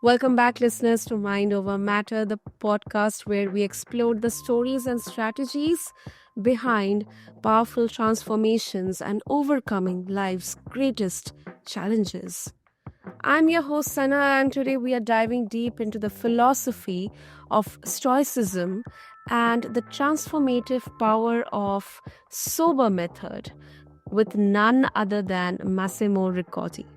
Welcome back, listeners, to Mind Over Matter, the podcast where we explore the stories and strategies behind powerful transformations and overcoming life's greatest challenges. I'm your host, Sana, and today we are diving deep into the philosophy of Stoicism and the transformative power of sober method with none other than Massimo Rigotti.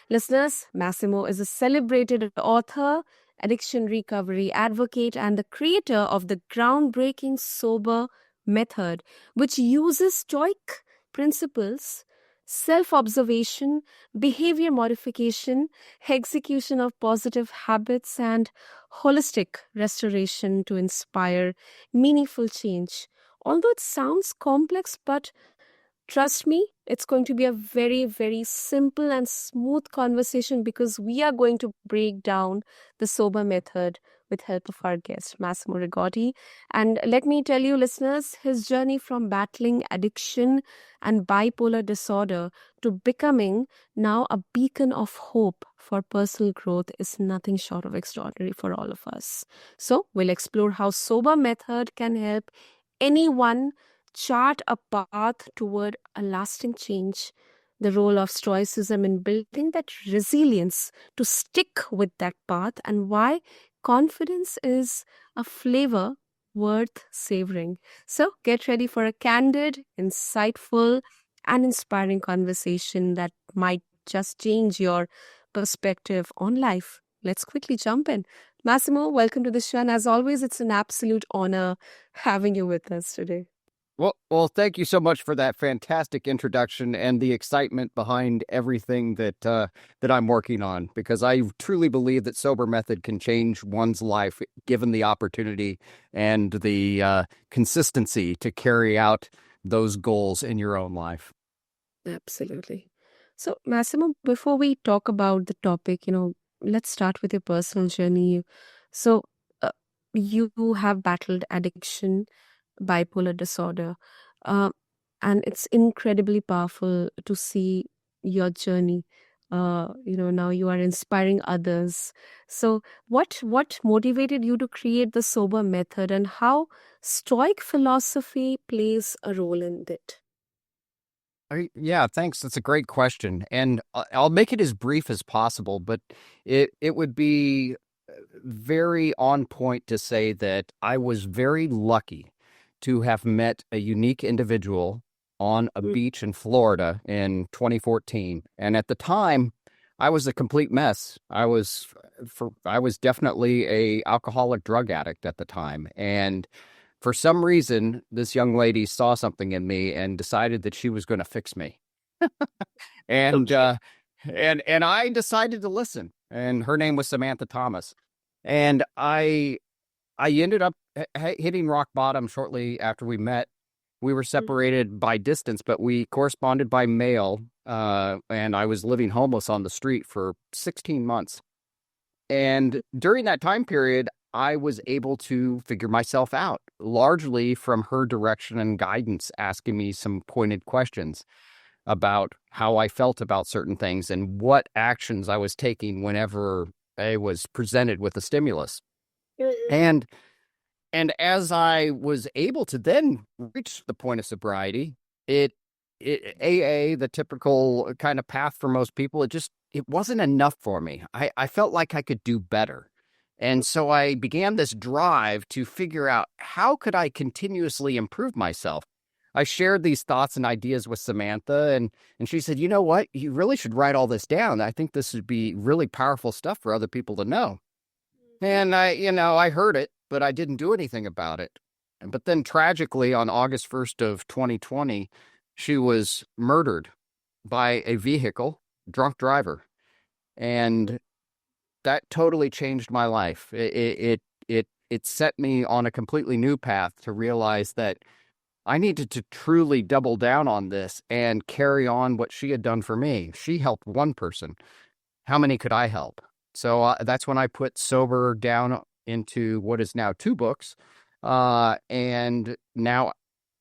Listeners, Massimo is a celebrated author, addiction recovery advocate, and the creator of the groundbreaking sober method, which uses Stoic principles, self observation, behavior modification, execution of positive habits, and holistic restoration to inspire meaningful change. Although it sounds complex, but trust me, it's going to be a very, very simple and smooth conversation because we are going to break down the sober method with help of our guest, Massimo Rigotti. And let me tell you, listeners, his journey from battling addiction and bipolar disorder to becoming now a beacon of hope for personal growth is nothing short of extraordinary for all of us. So we'll explore how sober method can help anyone chart a path toward a lasting change, the role of Stoicism in building that resilience to stick with that path, and why confidence is a flavor worth savoring. So get ready for a candid, insightful, and inspiring conversation that might just change your perspective on life. Let's quickly jump in. Massimo, welcome to the show. And as always, it's an absolute honor having you with us today. Well, thank you so much for that fantastic introduction and the excitement behind everything that I'm working on, because I truly believe that sober method can change one's life given the opportunity and the consistency to carry out those goals in your own life. Absolutely. So, Massimo, before we talk about the topic, let's start with your personal journey. So, uh, you have battled addiction, bipolar disorder, uh, and it's incredibly powerful to see your journey. Now you are inspiring others. So, what motivated you to create the sober method, and how Stoic philosophy plays a role in it? Yeah, thanks. That's a great question, and I'll make it as brief as possible. But it would be very on point to say that I was very lucky to have met a unique individual on a beach in Florida in 2014. And at the time, I was a complete mess. I was definitely a alcoholic drug addict at the time. And for some reason, this young lady saw something in me and decided that she was going to fix me. And Okay. and I decided to listen. And her name was Samantha Thomas. And I ended up hitting rock bottom shortly after we met. We were separated by distance, but we corresponded by mail. And I was living homeless on the street for 16 months. And during that time period, I was able to figure myself out, largely from her direction and guidance, asking me some pointed questions about how I felt about certain things and what actions I was taking whenever I was presented with a stimulus. And and as I was able to then reach the point of sobriety, it AA, the typical kind of path for most people, it wasn't enough for me. I felt like I could do better. And so I began this drive to figure out how could I continuously improve myself. I shared these thoughts and ideas with Samantha, and she said, "You know what? You really should write all this down. I think this would be really powerful stuff for other people to know." And I heard it, but I didn't do anything about it. But then tragically on August 1st of 2020, she was murdered by a vehicle, drunk driver. And that totally changed my life. It set me on a completely new path to realize that I needed to truly double down on this and carry on what she had done for me. She helped one person. How many could I help? So that's when I put Sober down into what is now 2 books. And now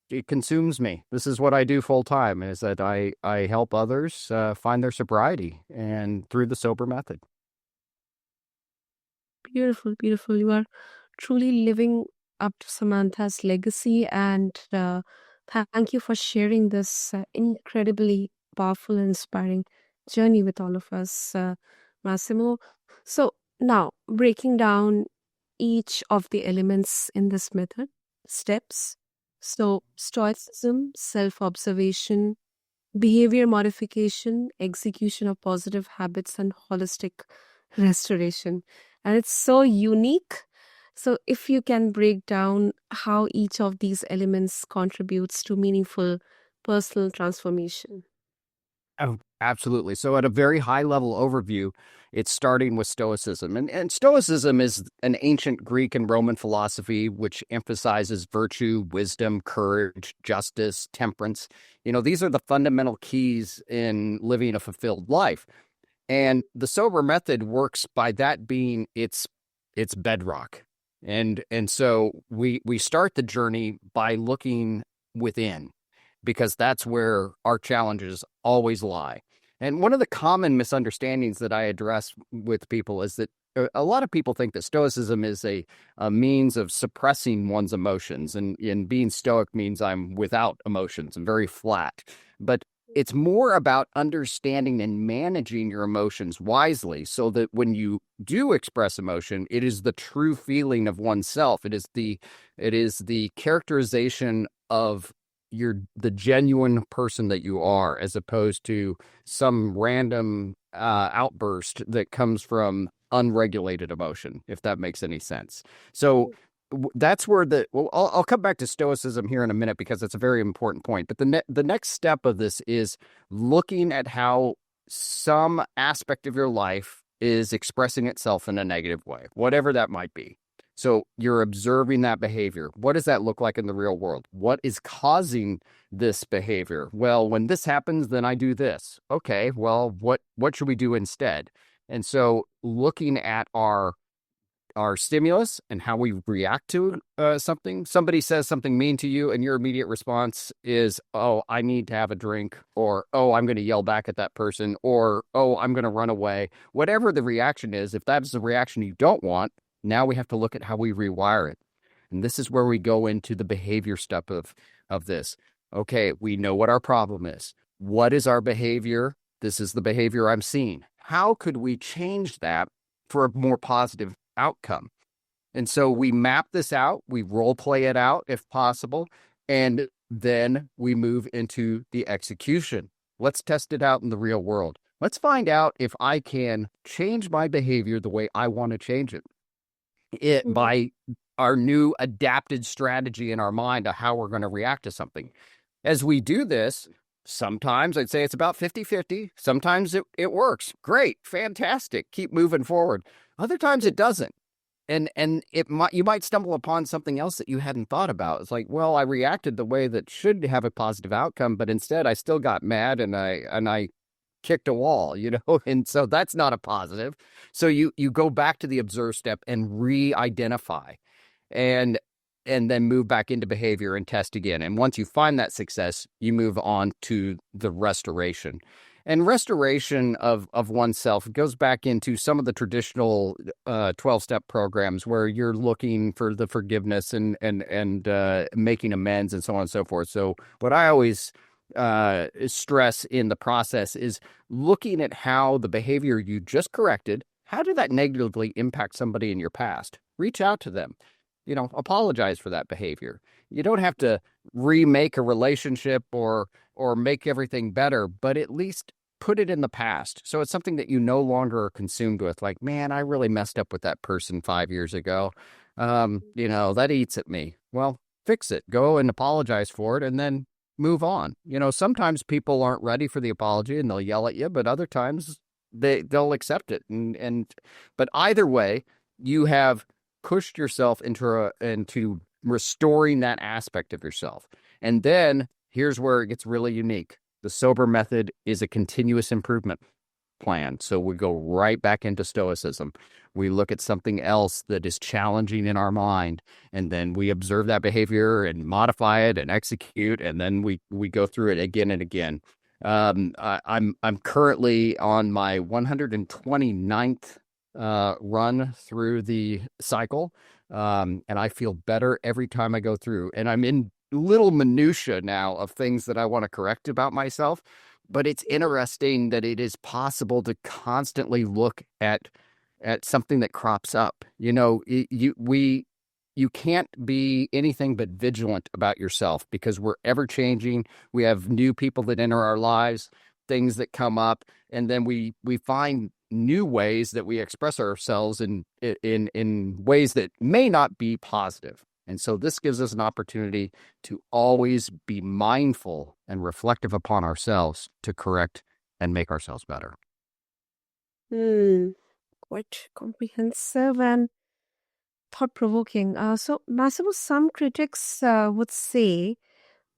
it consumes me. This is what I do full time, is that I help others find their sobriety and through the sober method. Beautiful, beautiful. You are truly living up to Samantha's legacy, and thank you for sharing this incredibly powerful and inspiring journey with all of us, Massimo. So, now breaking down each of the elements in this method, steps. So, Stoicism, self observation, behavior modification, execution of positive habits, and holistic restoration. And it's so unique. So, if you can break down how each of these elements contributes to meaningful personal transformation. Oh, absolutely. So, at a very high level overview, it's starting with Stoicism. And Stoicism is an ancient Greek and Roman philosophy which emphasizes virtue, wisdom, courage, justice, temperance. These are the fundamental keys in living a fulfilled life. And the sober method works by that being its bedrock. And so we start the journey by looking within, because that's where our challenges always lie. And one of the common misunderstandings that I address with people is that a lot of people think that Stoicism is a means of suppressing one's emotions. And being Stoic means I'm without emotions and very flat. But it's more about understanding and managing your emotions wisely, so that when you do express emotion, it is the true feeling of oneself. It is the characterization of the genuine person that you are, as opposed to some random outburst that comes from unregulated emotion, if that makes any sense. So that's where I'll come back to Stoicism here in a minute, because it's a very important point. But the next step of this is looking at how some aspect of your life is expressing itself in a negative way, whatever that might be. So you're observing that behavior. What does that look like in the real world? What is causing this behavior? Well, when this happens, then I do this. Okay, well, what should we do instead? And so looking at our stimulus and how we react to something. Somebody says something mean to you, and your immediate response is, oh, I need to have a drink, or, oh, I'm going to yell back at that person, or, oh, I'm going to run away. Whatever the reaction is, if that is the reaction you don't want, now we have to look at how we rewire it. And this is where we go into the behavior step of this. Okay, we know what our problem is. What is our behavior? This is the behavior I'm seeing. How could we change that for a more positive outcome? And so we map this out, we role play it out if possible, and then we move into the execution. Let's test it out in the real world. Let's find out if I can change my behavior the way I want to change it. By our new adapted strategy in our mind of how we're going to react to something. As we do this, sometimes I'd say it's about 50-50. Sometimes it works. Great, fantastic. Keep moving forward. Other times it doesn't. And you might stumble upon something else that you hadn't thought about. It's like, well, I reacted the way that should have a positive outcome, but instead I still got mad and I kicked a wall, and so that's not a positive. So you go back to the observe step and re-identify, and then move back into behavior and test again. And once you find that success, you move on to the restoration. And restoration of oneself goes back into some of the traditional 12-step programs where you're looking for the forgiveness and making amends and so on and so forth. So what I always stress in the process is looking at how the behavior you just corrected, how did that negatively impact somebody in your past? Reach out to them. Apologize for that behavior. You don't have to remake a relationship or make everything better, but at least put it in the past. So it's something that you no longer are consumed with. Like, man, I really messed up with that person 5 years ago. That eats at me. Well, fix it. Go and apologize for it, and then move on. Sometimes people aren't ready for the apology and they'll yell at you, but other times they'll accept it. But either way, you have pushed yourself into restoring that aspect of yourself. And then here's where it gets really unique. The sober method is a continuous improvement plan. So we go right back into Stoicism. We look at something else that is challenging in our mind, and then we observe that behavior and modify it and execute, and then we go through it again and again. I'm currently on my 129th run through the cycle. And I feel better every time I go through. And I'm in little minutia now of things that I want to correct about myself. But it's interesting that it is possible to constantly look at something that crops up. You know, you can't be anything but vigilant about yourself because we're ever changing. We have new people that enter our lives, things that come up, and then we find new ways that we express ourselves in ways that may not be positive. And so this gives us an opportunity to always be mindful and reflective upon ourselves to correct and make ourselves better. Quite comprehensive and thought-provoking. So, Massimo, some critics would say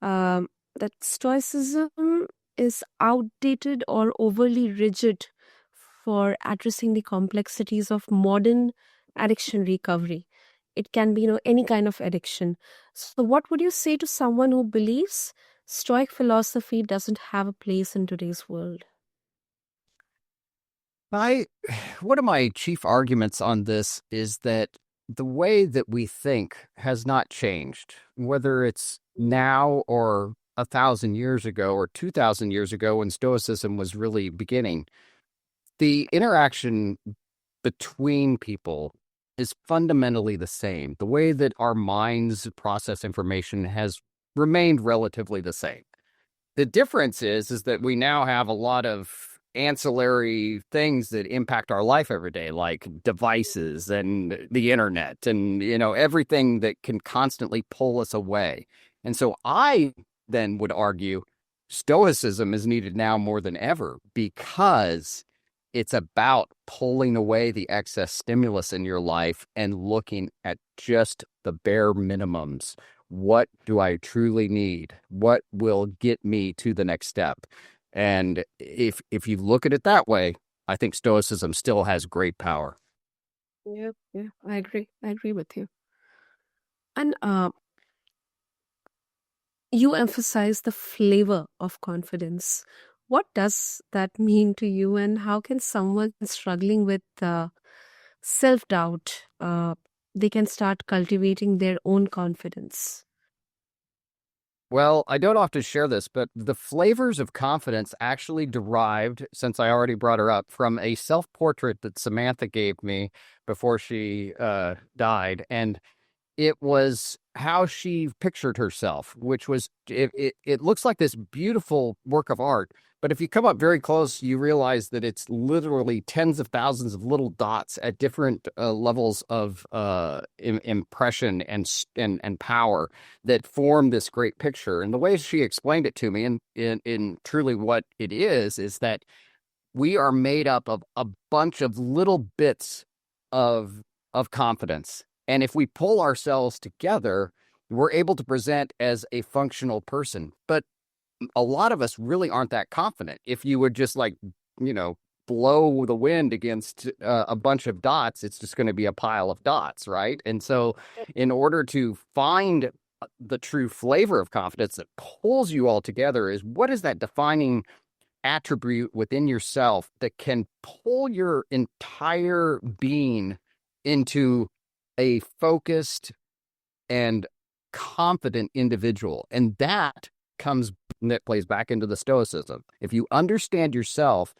that Stoicism is outdated or overly rigid for addressing the complexities of modern addiction recovery. It can be, any kind of addiction. So, what would you say to someone who believes Stoic philosophy doesn't have a place in today's world? One of my chief arguments on this is that the way that we think has not changed, whether it's now or 1,000 years ago or 2,000 years ago when Stoicism was really beginning. The interaction between people is fundamentally the same. The way that our minds process information has remained relatively the same. The difference is that we now have a lot of ancillary things that impact our life every day, like devices and the internet and, everything that can constantly pull us away. And so I then would argue Stoicism is needed now more than ever because it's about pulling away the excess stimulus in your life and looking at just the bare minimums. What do I truly need? What will get me to the next step? And if you look at it that way, I think Stoicism still has great power. Yeah, I agree. I agree with you. And you emphasize the flavor of confidence. What does that mean to you, and how can someone struggling with self-doubt, they can start cultivating their own confidence? Well, I don't often share this, but the flavors of confidence actually derived, since I already brought her up, from a self-portrait that Samantha gave me before she died. And it was how she pictured herself, which was, it looks like this beautiful work of art. But if you come up very close, you realize that it's literally tens of thousands of little dots at different levels of impression and power that form this great picture. And the way she explained it to me, in truly what it is that we are made up of a bunch of little bits of confidence. And if we pull ourselves together, we're able to present as a functional person. But a lot of us really aren't that confident. If you would just blow the wind against a bunch of dots, it's just going to be a pile of dots, right? And so in order to find the true flavor of confidence that pulls you all together is what is that defining attribute within yourself that can pull your entire being into a focused and confident individual. And that plays back into the Stoicism. If you understand yourself,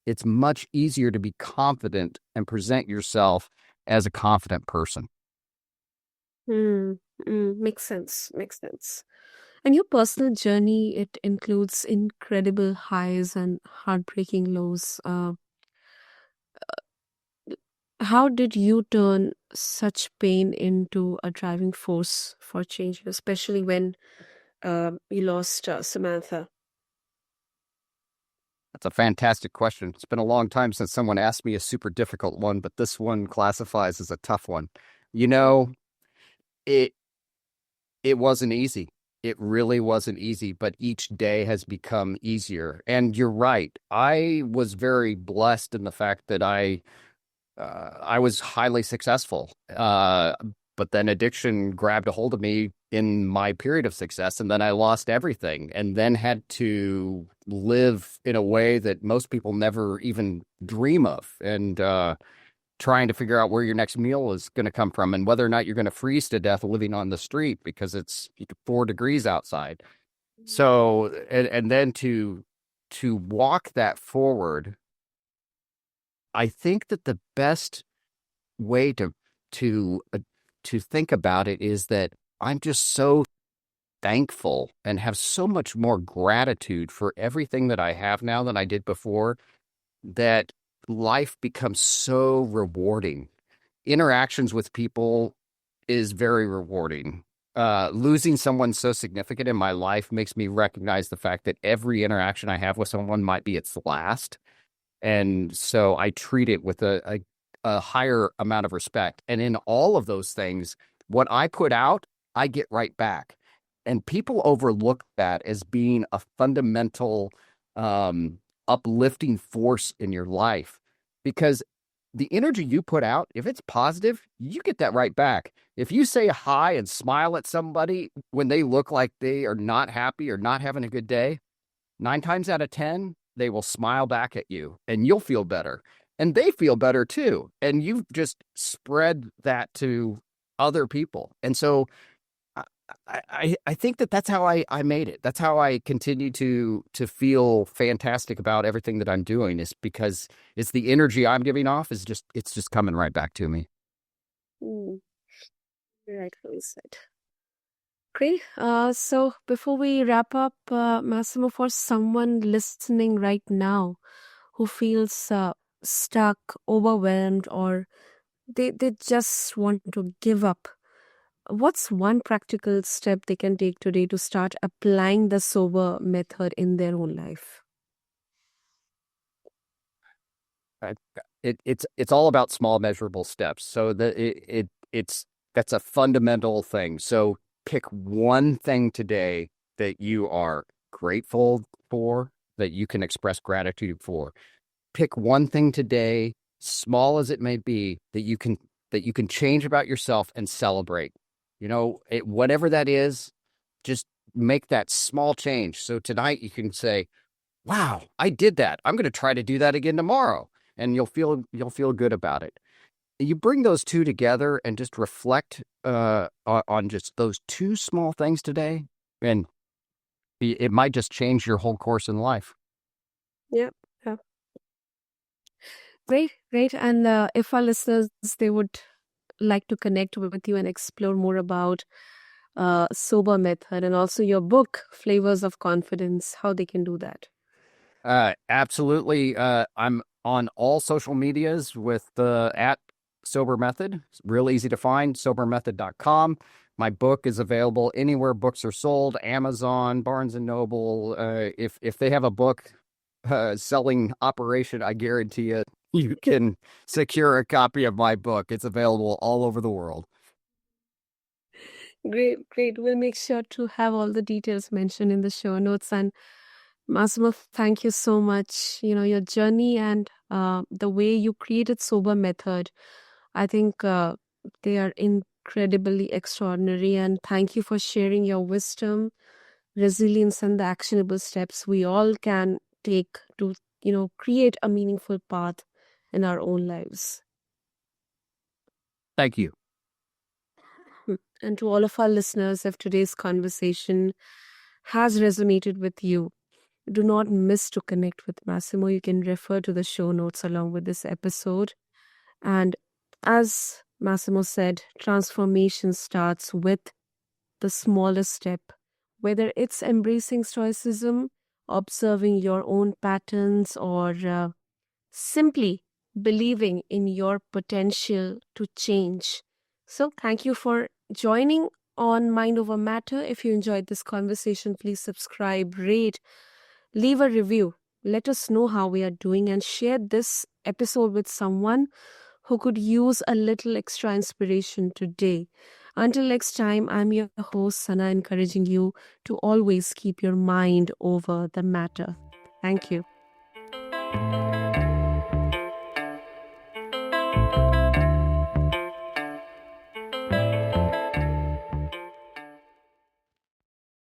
it's much easier to be confident and present yourself as a confident person. Makes sense. Makes sense. And your personal journey, it includes incredible highs and heartbreaking lows. How did you turn such pain into a driving force for change, especially when you lost Samantha? That's a fantastic question. It's been a long time since someone asked me a super difficult one, but this one classifies as a tough one. It wasn't easy. It really wasn't easy, but each day has become easier. And you're right. I was very blessed in the fact that I was highly successful. But then addiction grabbed a hold of me in my period of success, and then I lost everything, and then had to live in a way that most people never even dream of. And trying to figure out where your next meal is going to come from and whether or not you're going to freeze to death living on the street because it's 4 degrees outside. So, and then to walk that forward, I think that the best way to think about it is that I'm just so thankful and have so much more gratitude for everything that I have now than I did before, that life becomes so rewarding. Interactions with people is very rewarding. Losing someone so significant in my life makes me recognize the fact that every interaction I have with someone might be its last. And so I treat it with a higher amount of respect. And in all of those things, what I put out, I get right back. And people overlook that as being a fundamental uplifting force in your life, because the energy you put out, if it's positive, you get that right back. If you say hi and smile at somebody when they look like they are not happy or not having a good day, 9 times out of 10, they will smile back at you and you'll feel better. And they feel better too. And you've just spread that to other people. And so I think that's how I made it. That's how I continue to feel fantastic about everything that I'm doing, is because it's the energy I'm giving off it's just coming right back to me. Mm, rightfully said. Great. So before we wrap up, Massimo, for someone listening right now who feels stuck, overwhelmed, or they just want to give up, what's one practical step they can take today to start applying the sober method in their own life? I- it's all about small measurable steps. So that's a fundamental thing. So pick one thing today that you are grateful for, that you can express gratitude for. Pick one thing today, small as it may be, that you can change about yourself and celebrate. Whatever that is, just make that small change. So tonight you can say, wow, I did that. I'm going to try to do that again tomorrow. And you'll feel good about it. You bring those two together and just reflect on just those two small things today, and it might just change your whole course in life. Yeah. Yeah. Great, great. And if our listeners, they would like to connect with you and explore more about sober method and also your book, Flavors of Confidence, how they can do that. Absolutely. I'm on all social medias with the at Sober Method. It's real easy to find, sobermethod.com. My book is available anywhere books are sold, Amazon, Barnes and Noble. If they have a book selling operation, I guarantee you can secure a copy of my book. It's available all over the world. Great, great. We'll make sure to have all the details mentioned in the show notes. And Massimo, thank you so much. Your journey and the way you created Sober Method, I think they are incredibly extraordinary. And thank you for sharing your wisdom, resilience, and the actionable steps we all can take to, create a meaningful path in our own lives. Thank you. And to all of our listeners, if today's conversation has resonated with you, do not miss to connect with Massimo. You can refer to the show notes along with this episode. And as Massimo said, transformation starts with the smallest step, whether it's embracing stoicism, observing your own patterns, or simply believing in your potential to change. So, thank you for joining on Mind Over Matter. If you enjoyed this conversation, please subscribe, rate, leave a review. Let us know how we are doing and share this episode with someone who could use a little extra inspiration today. Until next time, I'm your host, Sana, encouraging you to always keep your mind over the matter. Thank you.